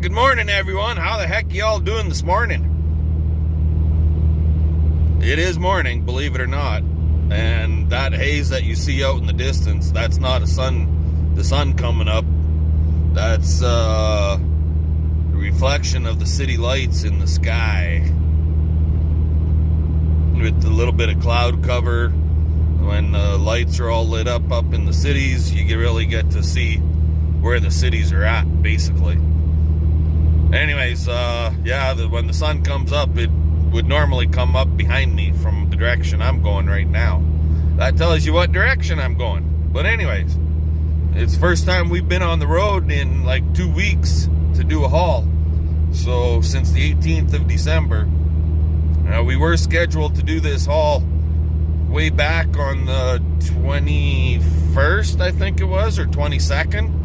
good morning, everyone. How the heck y'all doing this morning? It is morning, believe it or not. And that haze that you see out in the distance, that's not the sun coming up. That's the reflection of the city lights in the sky. With a little bit of cloud cover, when the lights are all lit up in the cities, you can really get to see where the cities are at, basically. Anyways, when the sun comes up, it would normally come up behind me from the direction I'm going right now. That tells you what direction I'm going. But anyways, it's the first time we've been on the road in like 2 weeks to do a haul. So since the 18th of December, we were scheduled to do this haul way back on the 21st, I think it was, or 22nd.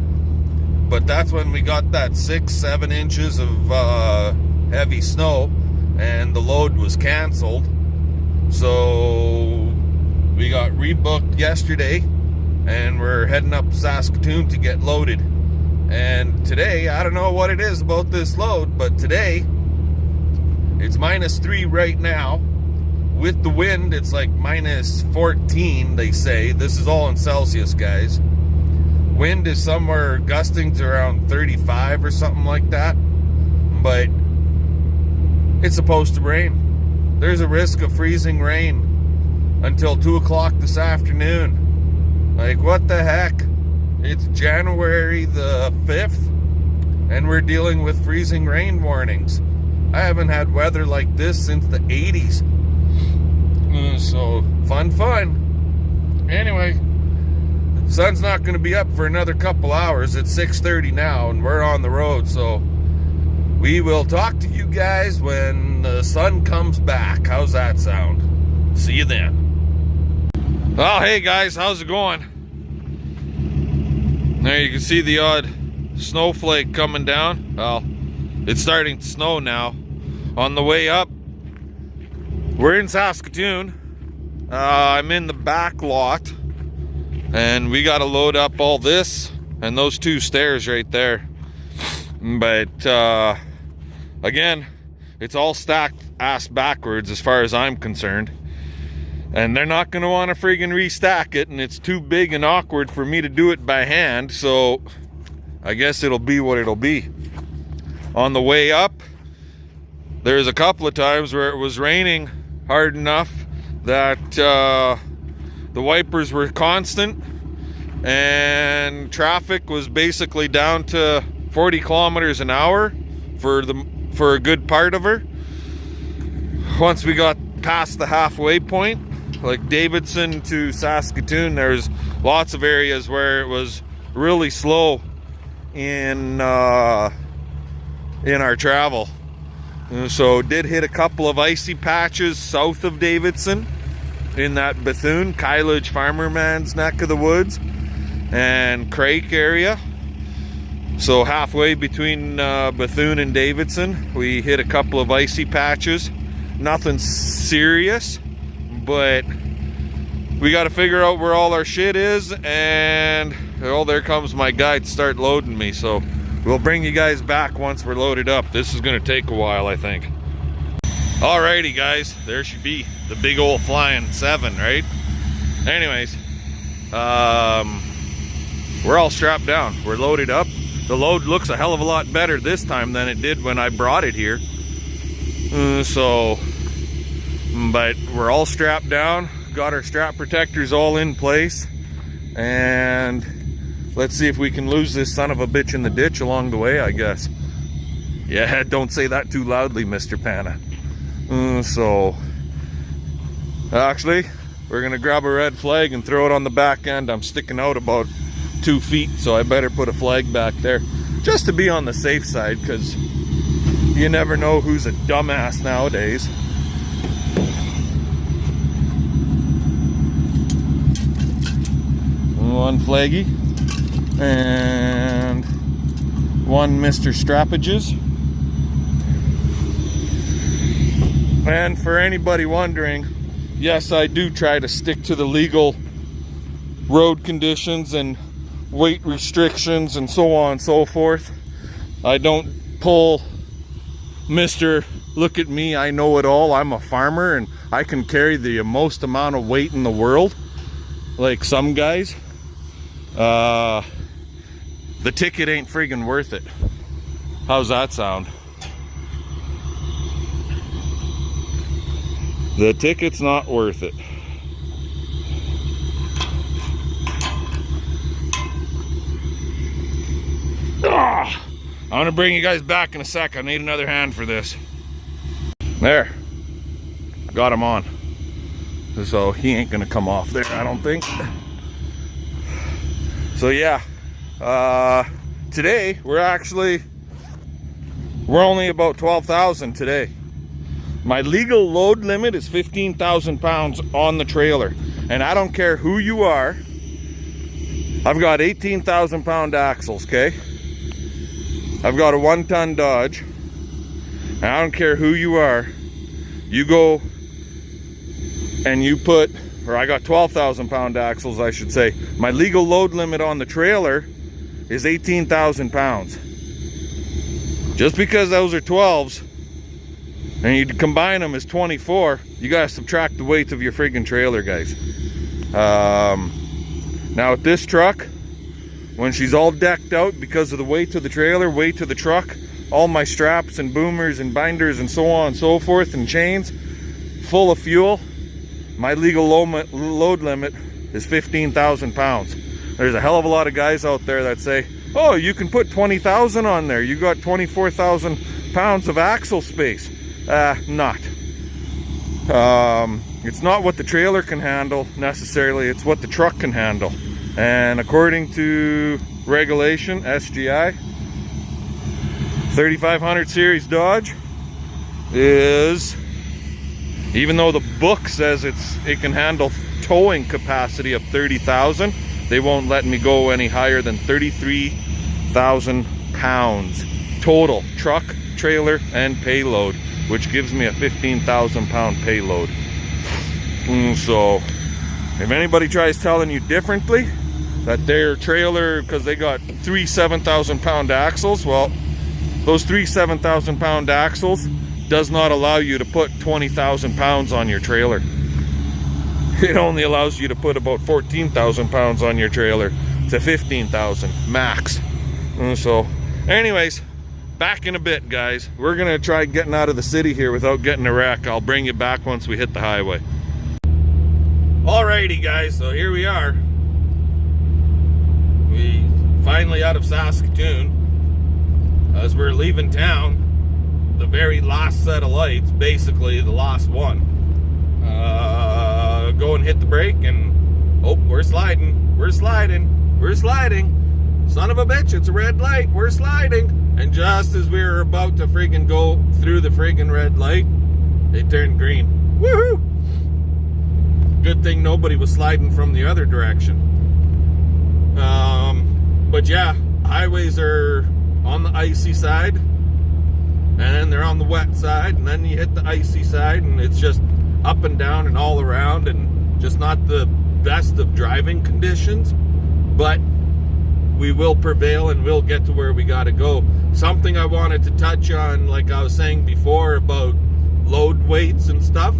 But that's when we got that 6-7 inches of heavy snow, and the load was canceled. So we got rebooked yesterday, and we're heading up Saskatoon to get loaded. And today, I don't know what it is about this load, but today it's -3 right now. With the wind, it's like -14, they say. This is all in Celsius, guys. Wind is somewhere gusting to around 35 or something like that. But it's supposed to rain. There's a risk of freezing rain until 2 o'clock this afternoon. Like, what the heck? It's January the 5th, and we're dealing with freezing rain warnings. I haven't had weather like this since the 80s. So, fun. Anyway, sun's not going to be up for another couple hours. It's 6:30 now, and we're on the road. So, we will talk to you guys when the sun comes back. How's that sound? See you then. Oh, hey guys, how's it going? There you can see the odd snowflake coming down. Well, it's starting to snow now. On the way up, we're in Saskatoon. I'm in the back lot, and we got to load up all this and those 2 stairs right there. But again, it's all stacked ass backwards as far as I'm concerned, and they're not going to want to friggin' restack it, and it's too big and awkward for me to do it by hand. So I guess it'll be what it'll be. On the way up, there's a couple of times where it was raining hard enough that the wipers were constant, and traffic was basically down to 40 kilometers an hour for a good part of her. Once we got past the halfway point, like Davidson to Saskatoon, there's lots of areas where it was really slow in our travel. So did hit a couple of icy patches south of Davidson in that Bethune, Kylage Farmerman's neck of the woods, and Crake area. So halfway between Bethune and Davidson, we hit a couple of icy patches. Nothing serious, but we got to figure out where all our shit is, and oh, there comes my guy to start loading me. So we'll bring you guys back once we're loaded up. This is going to take a while, I think. Alrighty, guys. There should be the big old flying 7, right? Anyways, we're all strapped down. We're loaded up. The load looks a hell of a lot better this time than it did when I brought it here. But we're all strapped down. Got our strap protectors all in place. And let's see if we can lose this son of a bitch in the ditch along the way, I guess. Yeah, don't say that too loudly, Mr. Pana. So, actually, we're going to grab a red flag and throw it on the back end. I'm sticking out about 2 feet, so I better put a flag back there. Just to be on the safe side, because you never know who's a dumbass nowadays. One flaggy. And one Mr. Strappages. And for anybody wondering, yes, I do try to stick to the legal road conditions and weight restrictions and so on and so forth. I don't pull Mr. Look at me, I know it all, I'm a farmer and I can carry the most amount of weight in the world, like some guys. The ticket ain't friggin' worth it. How's that sound? The ticket's not worth it. Ah, I'm gonna bring you guys back in a sec. I need another hand for this. There, got him on. So he ain't gonna come off there, I don't think. So yeah, today we're only about 12,000 today. My legal load limit is 15,000 pounds on the trailer, and I don't care who you are. I've got 18,000 pound axles, okay? I've got a 1-ton Dodge, and I don't care who you are. You go and you put, or I got 12,000 pound axles, I should say. My legal load limit on the trailer is 18,000 pounds. Just because those are 12s and you combine them as 24, you gotta subtract the weight of your friggin' trailer, guys. Now with this truck, when she's all decked out because of the weight of the trailer, weight of the truck, all my straps and boomers and binders and so on and so forth and chains, full of fuel, my legal load limit is 15,000 pounds. There's a hell of a lot of guys out there that say, oh, you can put 20,000 on there. You got 24,000 pounds of axle space. Not. It's not what the trailer can handle necessarily, it's what the truck can handle. And according to regulation, SGI, 3500 series Dodge is, even though the book says it can handle towing capacity of 30,000, they won't let me go any higher than 33,000 pounds total, truck, trailer, and payload, which gives me a 15,000 pound payload. So if anybody tries telling you differently, that their trailer, because they got 3 7,000 pound axles, well, those 3 7,000 pound axles does not allow you to put 20,000 pounds on your trailer. It only allows you to put about 14,000 pounds on your trailer to 15,000 max. So anyways, back in a bit, guys. We're gonna try getting out of the city here without getting a wreck. I'll bring you back once we hit the highway. Alrighty, guys, so here we are. We finally out of Saskatoon. As we're leaving town, the very last set of lights, basically the last one, go and hit the brake and, oh, we're sliding, son of a bitch, it's a red light, we're sliding. And just as we were about to friggin' go through the friggin' red light, it turned green. Woohoo! Good thing nobody was sliding from the other direction. But yeah, highways are on the icy side, and then they're on the wet side, and then you hit the icy side, and it's just up and down and all around, and just not the best of driving conditions. But we will prevail and we'll get to where we gotta go. Something I wanted to touch on, like I was saying before about load weights and stuff.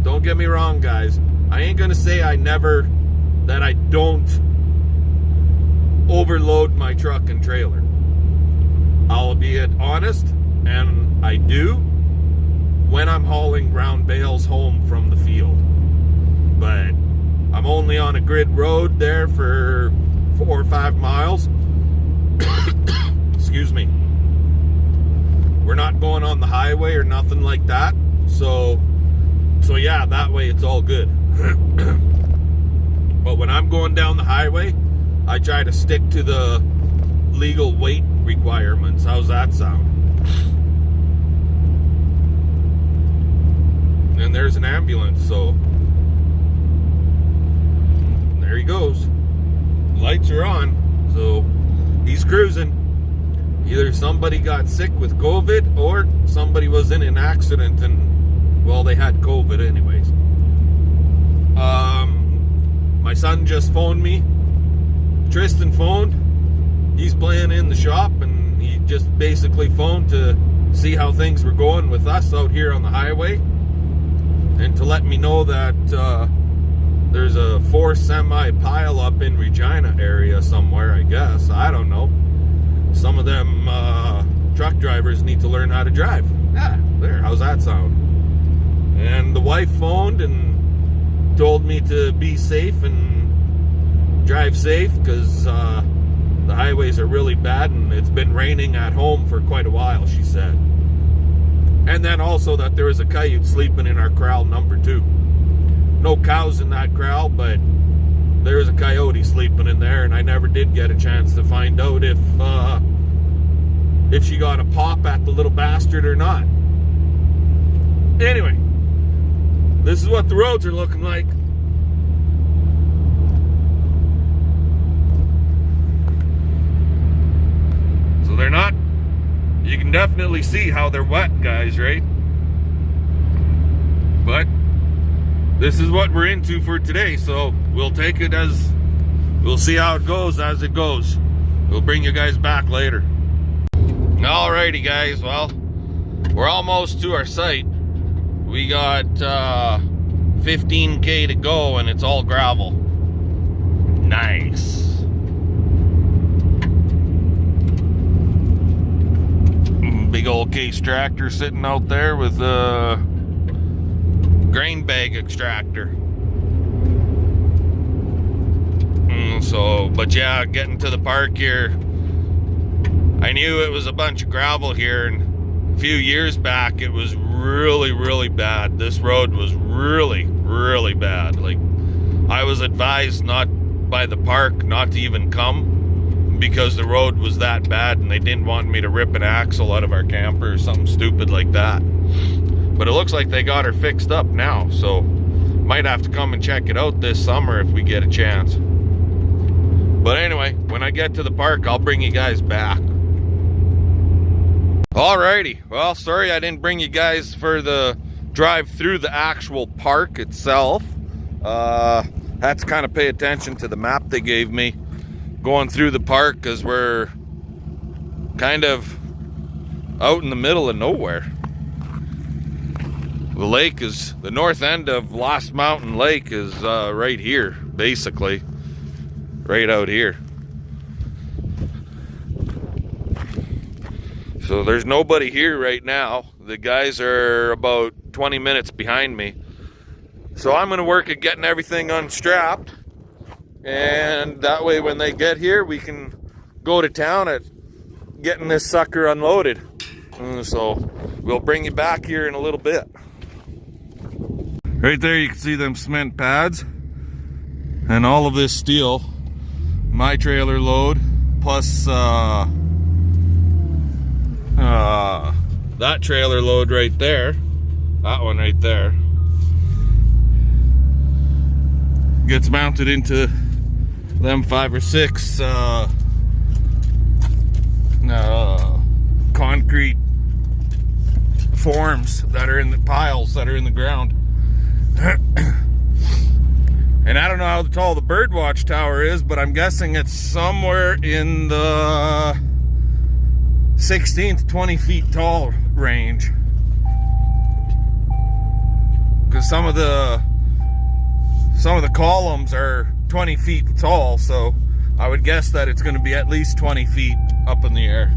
Don't get me wrong, guys. I ain't gonna say that I don't overload my truck and trailer. I'll be honest, and I do when I'm hauling ground bales home from the field. But I'm only on a grid road there for 4 or 5 miles. Excuse me. We're not going on the highway or nothing like that. So yeah, that way it's all good. But when I'm going down the highway, I try to stick to the legal weight requirements. How's that sound? And there's an ambulance, so there he goes. Lights are on, so he's cruising. Either somebody got sick with COVID or somebody was in an accident and, well, they had COVID anyways. My son just phoned me. Tristan phoned. He's playing in the shop and He just basically phoned to see how things were going with us out here on the highway, and to let me know that there's a 4 semi pile up in Regina area somewhere, I guess. I don't know. Some of them truck drivers need to learn how to drive. Yeah, there. How's that sound? And the wife phoned and told me to be safe and drive safe, because the highways are really bad and it's been raining at home for quite a while, she said. And then also that there was a coyote sleeping in our corral number 2. No cows in that corral, but there was a coyote sleeping in there, and I never did get a chance to find out if she got a pop at the little bastard or not. Anyway, this is what the roads are looking like. So they're not, you can definitely see how they're wet, guys, right? But this is what we're into for today, so we'll take it as, we'll see how it goes as it goes. We'll bring you guys back later. Alrighty, guys, well, we're almost to our site. We got 15K to go, and it's all gravel. Nice. Big old Case tractor sitting out there with a grain bag extractor. But yeah, getting to the park here, I knew it was a bunch of gravel here, and a few years back it was really, really bad. This road was really, really bad. Like, I was advised not by the park not to even come because the road was that bad, and they didn't want me to rip an axle out of our camper or something stupid like that. But it looks like they got her fixed up now, so might have to come and check it out this summer if we get a chance. But anyway, when I get to the park, I'll bring you guys back. Alrighty, well, sorry I didn't bring you guys for the drive through the actual park itself. Had to kind of pay attention to the map they gave me going through the park, because we're kind of out in the middle of nowhere. The lake is, the north end of Lost Mountain Lake is right here, basically. Right out here. So there's nobody here right now. The guys are about 20 minutes behind me. So I'm going to work at getting everything unstrapped. And that way when they get here, we can go to town at getting this sucker unloaded. So we'll bring you back here in a little bit. Right there you can see them cement pads. And all of this steel. My trailer load plus that trailer load right there, that one right there, gets mounted into them 5 or 6 concrete forms that are in the piles that are in the ground. And I don't know how tall the birdwatch tower is, but I'm guessing it's somewhere in the 16 to 20 feet tall range. Because some of the columns are 20 feet tall, so I would guess that it's going to be at least 20 feet up in the air.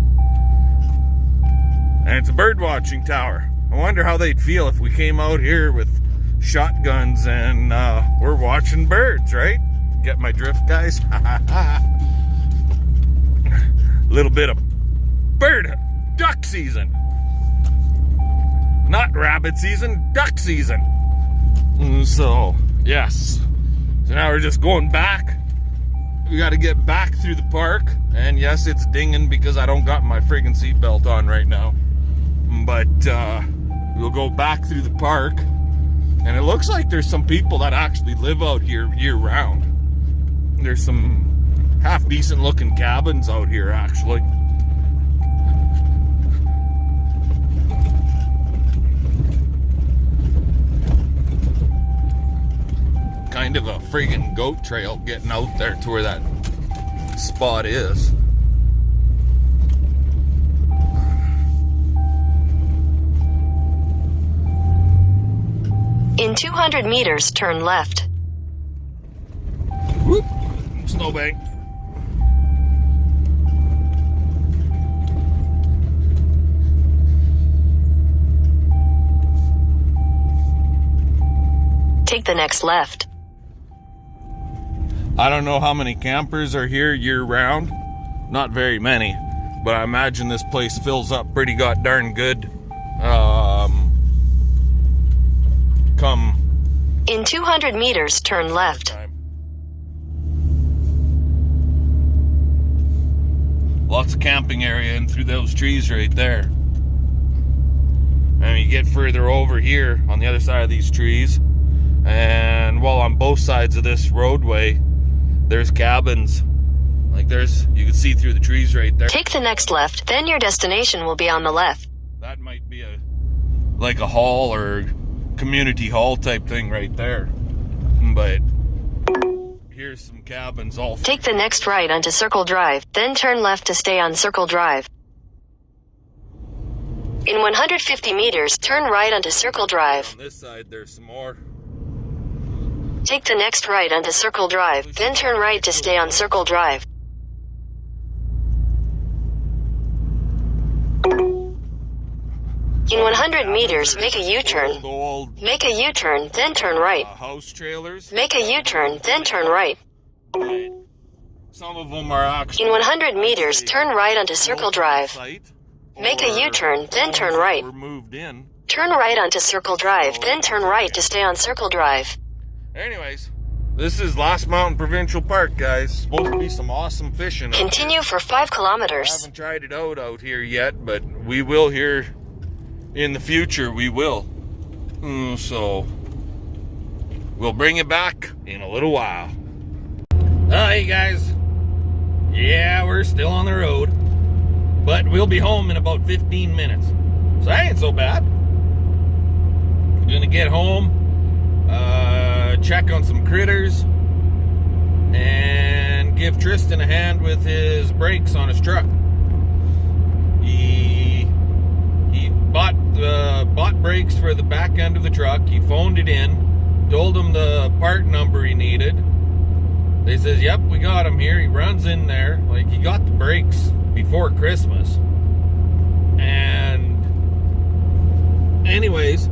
And it's a bird watching tower. I wonder how they'd feel if we came out here with shotguns and we're watching birds, right? Get my drift, guys? Little bit of duck season. Not rabbit season, duck season. So, yes. So now we're just going back. We got to get back through the park. And yes, it's dinging because I don't got my friggin' seatbelt on right now. But we'll go back through the park. And it looks like there's some people that actually live out here year-round. There's some half-decent looking cabins out here, actually. Kind of a friggin' goat trail getting out there to where that spot is. In 200 meters, turn left. Whoop. Snowbank. Take the next left. I don't know how many campers are here year round. Not very many, but I imagine this place fills up pretty god darn good. Come In 200 meters, turn left. time. Lots of camping area in through those trees right there. And you get further over here on the other side of these trees, and well, on both sides of this roadway, there's cabins. Like you can see through the trees right there. Take the next left, then your destination will be on the left. That might be like a hall or community hall type thing right there. But here's some cabins all. Take the next right onto Circle Drive, then turn left to stay on Circle Drive. In 150 meters, turn right onto Circle Drive. On this side, there's some more. Take the next right onto Circle Drive, then turn right to stay on Circle Drive. In 100 meters, make a U-turn. Old Make a U-turn, then turn right. house trailers. Make a U-turn, then turn right. Some of them are actually. In 100 meters, turn right onto Circle Drive. Site, Make a or U-turn, then turn homes right. that were moved in. Turn right onto Circle Drive, then turn right to stay on Circle Drive. Anyways, this is Last Mountain Provincial Park, guys. Supposed to be some awesome fishing. out Continue for 5 here. I kilometers. haven't tried it out here yet, but we will here in the future. We will. So we'll bring it back in a little while. Hey guys. Yeah, we're still on the road, but we'll be home in about 15 minutes. So that ain't so bad. Gonna get home, check on some critters, and give Tristan a hand with his brakes on his truck. He bought brakes for the back end of the truck. He phoned it in, told him the part number he needed. They says, yep, we got him here. He runs in there, like he got the brakes before Christmas. And anyways,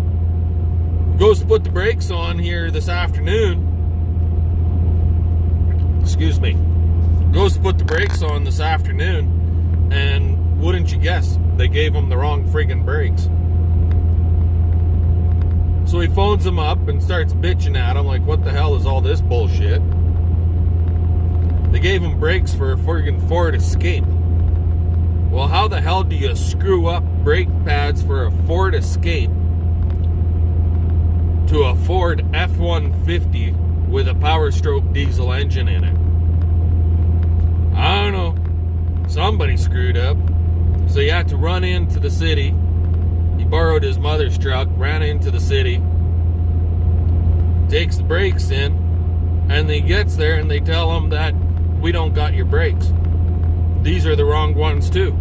goes to put the brakes on here this afternoon. Excuse me. Goes to put the brakes on this afternoon, and wouldn't you guess, they gave him the wrong friggin' brakes. So he phones them up and starts bitching at him, like, what the hell is all this bullshit? They gave him brakes for a friggin' Ford Escape. Well, how the hell do you screw up brake pads for a Ford Escape to a Ford F-150 with a Power Stroke diesel engine in it? I don't know. Somebody screwed up. So he had to run into the city. He borrowed his mother's truck, ran into the city, takes the brakes in, and he gets there and they tell him that we don't got your brakes. These are the wrong ones too.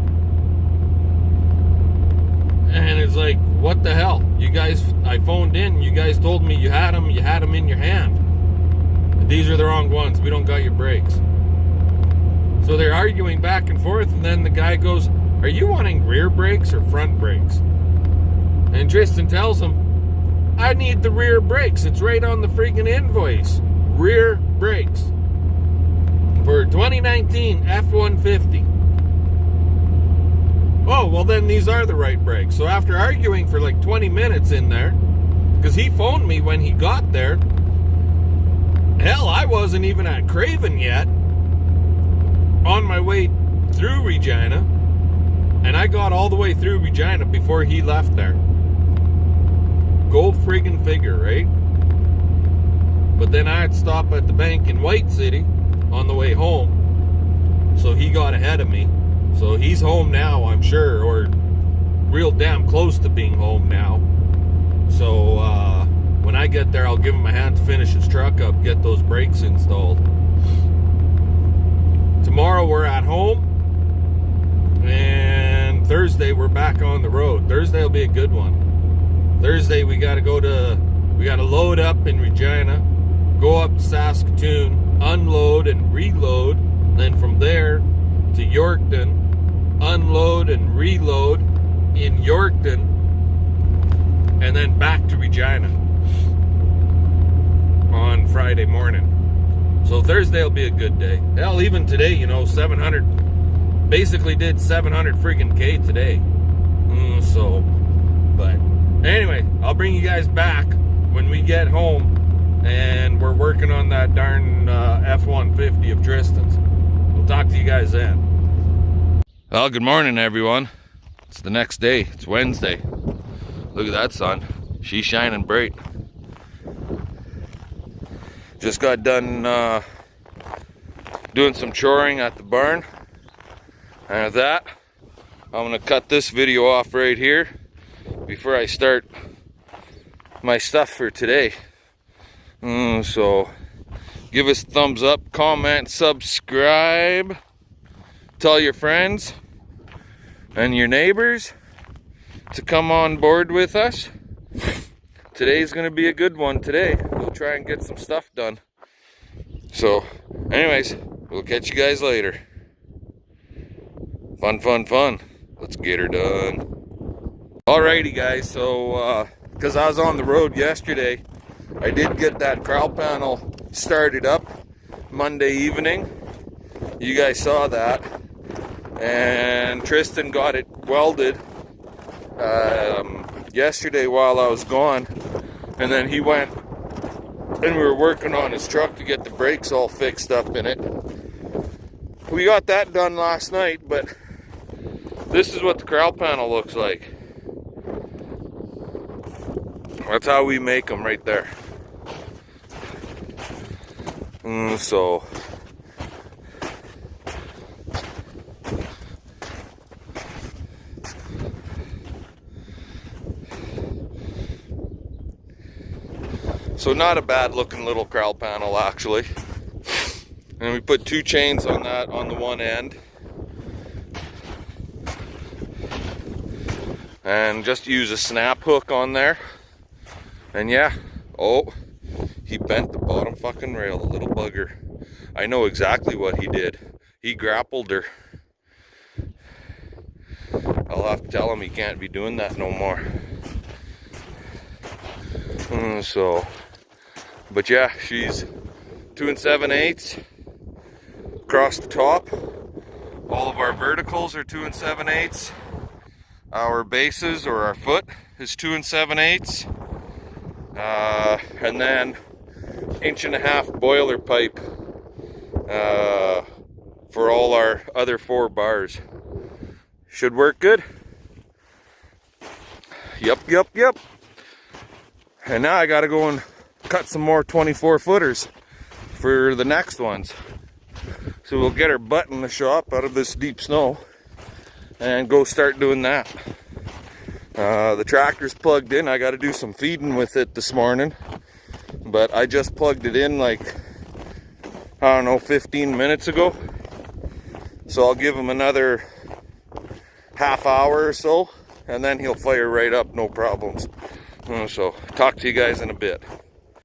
And it's like, what the hell? You guys, I phoned in, you guys told me you had them in your hand. These are the wrong ones, we don't got your brakes. So they're arguing back and forth, and then the guy goes, are you wanting rear brakes or front brakes? And Tristan tells him, I need the rear brakes. It's right on the freaking invoice. Rear brakes. For 2019 F-150. Oh, well then these are the right brakes. So after arguing for like 20 minutes in there, because he phoned me when he got there, hell, I wasn't even at Craven yet, on my way through Regina, and I got all the way through Regina before he left there. Go friggin' figure, right? But then I had to stop at the bank in White City on the way home, so he got ahead of me. So he's home now, I'm sure, or real damn close to being home now. So when I get there, I'll give him a hand to finish his truck up, get those brakes installed. Tomorrow we're at home, and Thursday we're back on the road. Thursday will be a good one. Thursday we got to go to We got to load up in Regina, go up to Saskatoon, unload and reload, then from there to Yorkton, unload and reload in Yorkton, and then back to Regina on Friday morning. So Thursday will be a good day. Hell, even today, you know, 700, basically did 700 freaking K today. But anyway, I'll bring you guys back when we get home and we're working on that darn F-150 of Tristan's. We'll talk to you guys then. Well, good morning, everyone. It's the next day. It's Wednesday. Look at that sun. She's shining bright. Just got done doing some choring at the barn. And with that, I'm going to cut this video off right here before I start my stuff for today. So give us a thumbs up, comment, subscribe, tell your friends and your neighbors to come on board with us. Today's gonna be a good one today. We'll try and get some stuff done. So anyways, we'll catch you guys later. Fun, fun, fun. Let's get her done. Alrighty guys, so because I was on the road yesterday, I did get that corral panel started up Monday evening. You guys saw that. And Tristan got it welded yesterday while I was gone. And then he went and we were working on his truck to get the brakes all fixed up in it. We got that done last night, but this is what the corral panel looks like. That's how we make them right there. So not a bad looking little corral panel actually. And we put 2 chains on that on the one end. And just use a snap hook on there. And yeah, oh, he bent the bottom fucking rail, the little bugger. I know exactly what he did. He grappled her. I'll have to tell him he can't be doing that no more. But yeah, she's 2 7/8 across the top. All of our verticals are 2 7/8. Our bases or our foot is 2 7/8. And then 1.5 inch boiler pipe for all our other 4 bars. Should work good. Yep. And now I gotta go and cut some more 24 footers for the next ones. So we'll get our butt in the shop out of this deep snow and go start doing that. The tractor's plugged in. I got to do some feeding with it this morning, but I just plugged it in like, I don't know, 15 minutes ago. So I'll give him another half hour or so, and then he'll fire right up, no problems. So talk to you guys in a bit.